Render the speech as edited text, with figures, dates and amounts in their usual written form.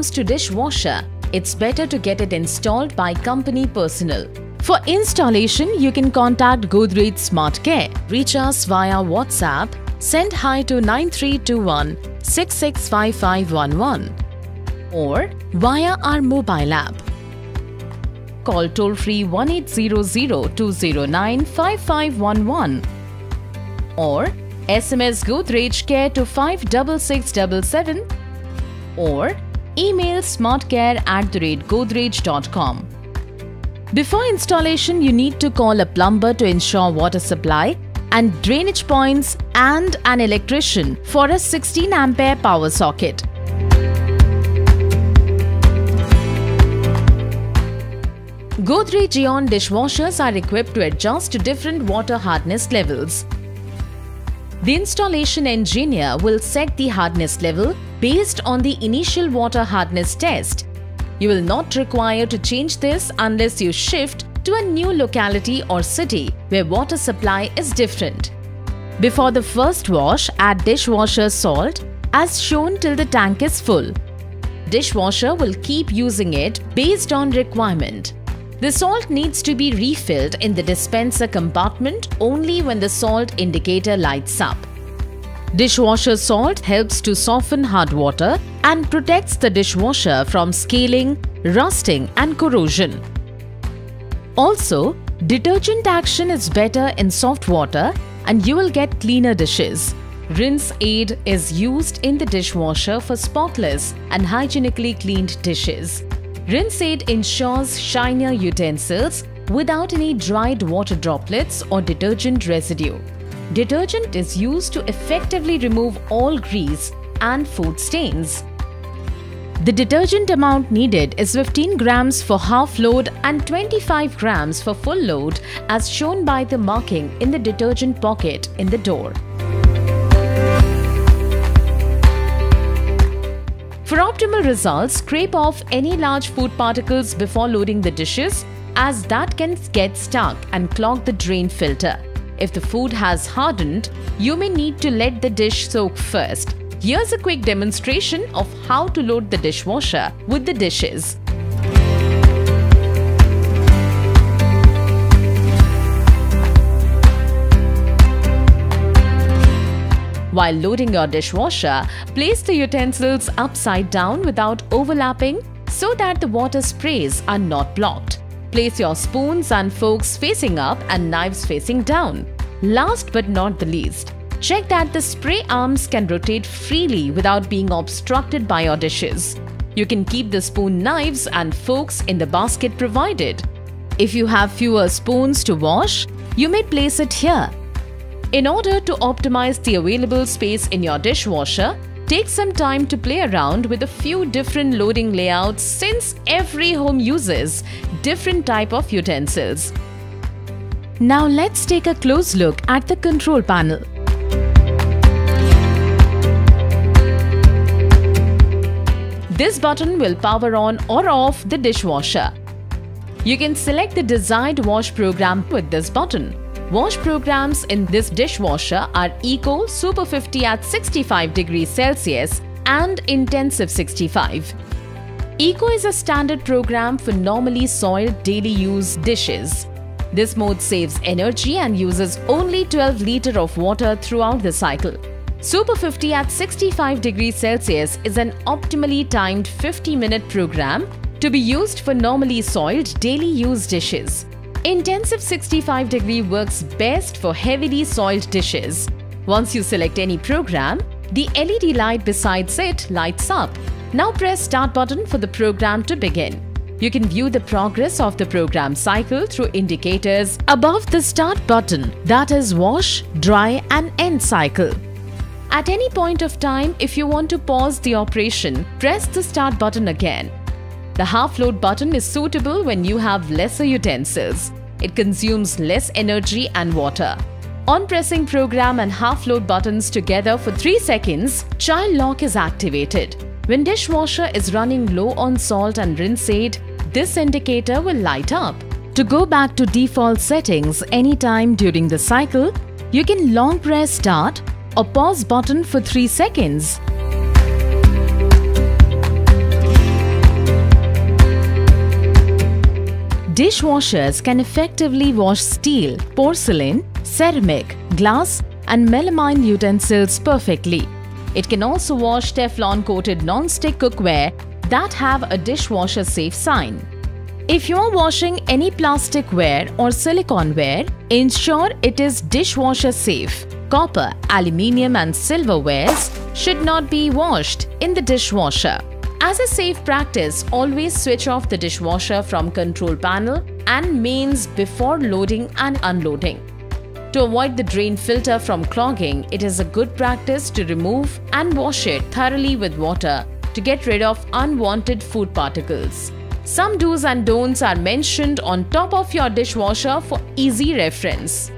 comes to dishwasher, it's better to get it installed by company personnel. For installation, you can contact Godrej Smart Care. Reach us via WhatsApp. Send hi to 9321 665511 or via our mobile app. Call toll-free 1800-209-5511 or SMS Godrej Care to 56677 or email smartcare@godrej.com. Before installation, you need to call a plumber to ensure water supply and drainage points and an electrician for a 16 ampere power socket. Godrej Aeon dishwashers are equipped to adjust to different water hardness levels. The installation engineer will set the hardness level based on the initial water hardness test. You will not require to change this unless you shift to a new locality or city where water supply is different. Before the first wash, add dishwasher salt as shown till the tank is full. Dishwasher will keep using it based on requirement. The salt needs to be refilled in the dispenser compartment only when the salt indicator lights up. Dishwasher salt helps to soften hard water and protects the dishwasher from scaling, rusting and corrosion. Also, detergent action is better in soft water and you will get cleaner dishes. Rinse aid is used in the dishwasher for spotless and hygienically cleaned dishes. Rinse aid ensures shinier utensils without any dried water droplets or detergent residue. Detergent is used to effectively remove all grease and food stains. The detergent amount needed is 15 grams for half load and 25 grams for full load as shown by the marking in the detergent pocket in the door. For optimal results, scrape off any large food particles before loading the dishes as that can get stuck and clog the drain filter. If the food has hardened, you may need to let the dish soak first. Here's a quick demonstration of how to load the dishwasher with the dishes. While loading your dishwasher, place the utensils upside down without overlapping so that the water sprays are not blocked. Place your spoons and forks facing up and knives facing down. Last but not the least, check that the spray arms can rotate freely without being obstructed by your dishes. You can keep the spoon knives and forks in the basket provided. If you have fewer spoons to wash, you may place it here. In order to optimize the available space in your dishwasher, take some time to play around with a few different loading layouts since every home uses different type of utensils. Now let's take a close look at the control panel. This button will power on or off the dishwasher. You can select the desired wash program with this button. Wash programs in this dishwasher are Eco, Super 50 at 65 degrees Celsius and Intensive 65. Eco is a standard program for normally soiled daily use dishes. This mode saves energy and uses only 12 liters of water throughout the cycle. Super 50 at 65 degrees Celsius is an optimally timed 50-minute program to be used for normally soiled daily use dishes. Intensive 65 degree works best for heavily soiled dishes. Once you select any program, the LED light besides it lights up. Now press Start button for the program to begin. You can view the progress of the program cycle through indicators above the Start button, that is wash, dry and end cycle. At any point of time, if you want to pause the operation, press the Start button again. The half load button is suitable when you have lesser utensils. It consumes less energy and water. On pressing program and half load buttons together for 3 seconds, child lock is activated. When dishwasher is running low on salt and rinse aid, this indicator will light up. To go back to default settings anytime during the cycle, you can long press Start or pause button for 3 seconds. Dishwashers can effectively wash steel, porcelain, ceramic, glass, and melamine utensils perfectly. It can also wash Teflon-coated non-stick cookware that have a dishwasher safe sign. If you are washing any plasticware or siliconeware, ensure it is dishwasher safe. Copper, aluminium and silverwares should not be washed in the dishwasher. As a safe practice, always switch off the dishwasher from control panel and mains before loading and unloading. To avoid the drain filter from clogging, it is a good practice to remove and wash it thoroughly with water to get rid of unwanted food particles. Some do's and don'ts are mentioned on top of your dishwasher for easy reference.